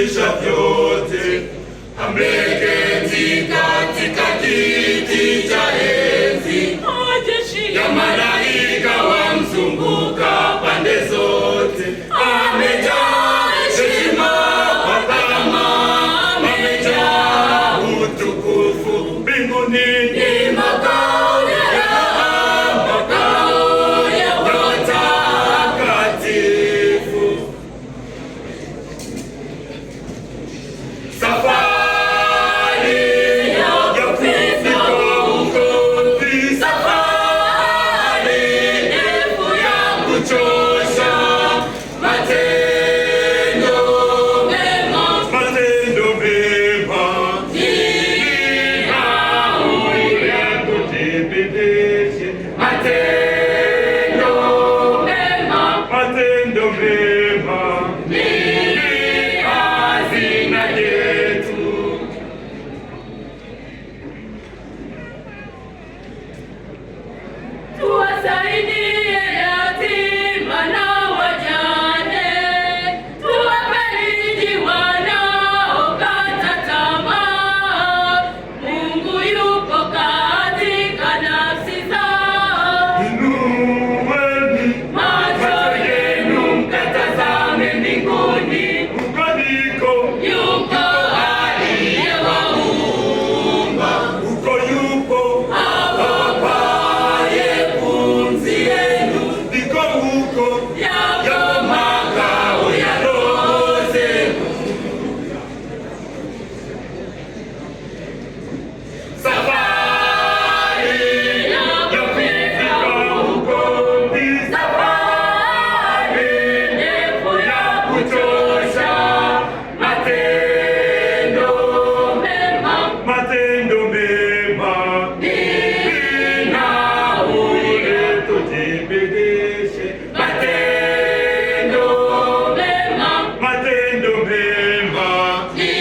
vinavyoendesha vyote. Ameketi katika kiti cha enzi, majeshi ya malaika wamzunguka pande zote. Amejaa heshima, adhama, amejaa utukufu. Mbinguni ni makao ya watakatifu. Safari ya kufika huko ni safari ndefu ya kuchosha. Matendo mema ni nauli ya kujibidisha. Matendo mema ni hazina yetu. Tuwasaidie yatima na wajane, tuwafariji wanaokata tamaa. Mungu yupo katika nafsi zao. Inueni Macho yenu mkatazame mbinguni, huko yuko aliyewaumba, huko yupo awapaye pumzi yenu, ndiko huko yapo makao ya roho zenu. Safari ya kufika huko ni safari ndefu ya kuchosha. Matendo mema mema ni nauli yetu, tujibidishe. Matendo mema mema ni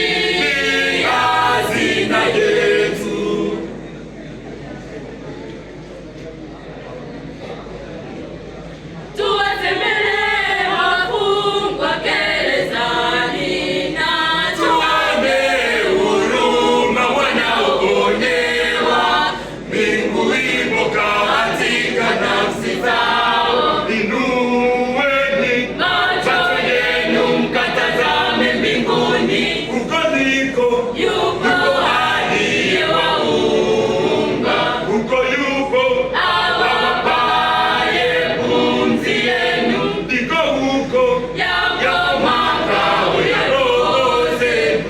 hazina yetu. tuwatembelee wafungwa gerezani na Tuwaonee huruma wanaoonewa. Mbingu ipo katika nafsi zao. Inueni macho yenu mkatazame mbinguni, huko ndiko yupo aliyewaumba, huko yupo awapaye pumzi yenu, ndiko huko yapo makao ya roho zenu.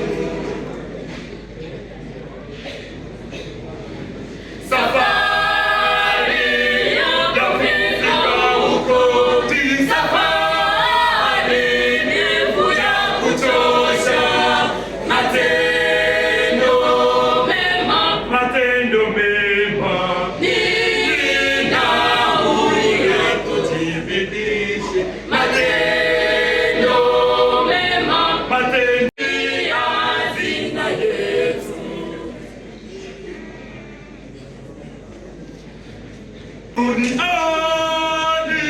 Safari ya kufika huko ni safari ndefu ya kuchosha. Matendo mema mema ni nauli ya kujibidisha. Matendo mema ni hazina yetu. Duniani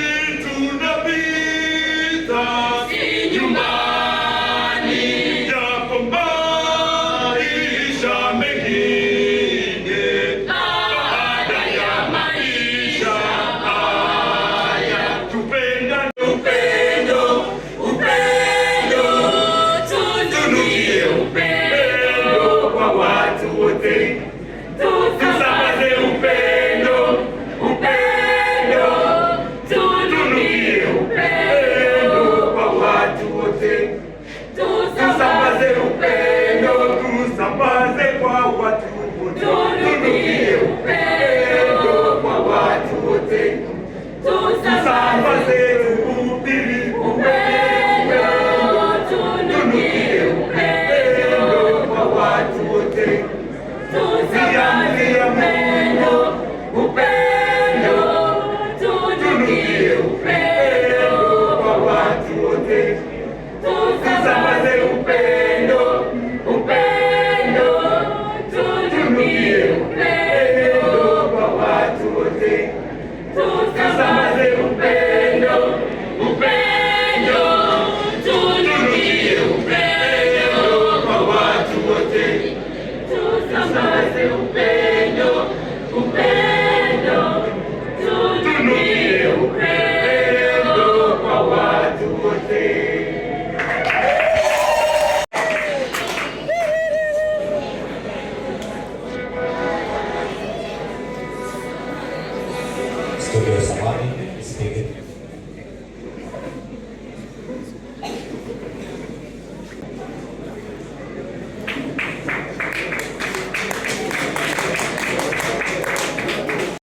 tunapita, si nyumbani, japo maisha mengine. Baada ya maisha haya tupendane. Upendo, tunuie upendo kwa watu wote. Tusambaze upendo, tunuie upendo kwa watu wote. Tusambaze upendo, tusambaze kwa watu wote. Tunuie upendo kwa watu wote. Tusambaze, tuhubiri upendo. Tunuie upendo kwa watu wote. Tusambaze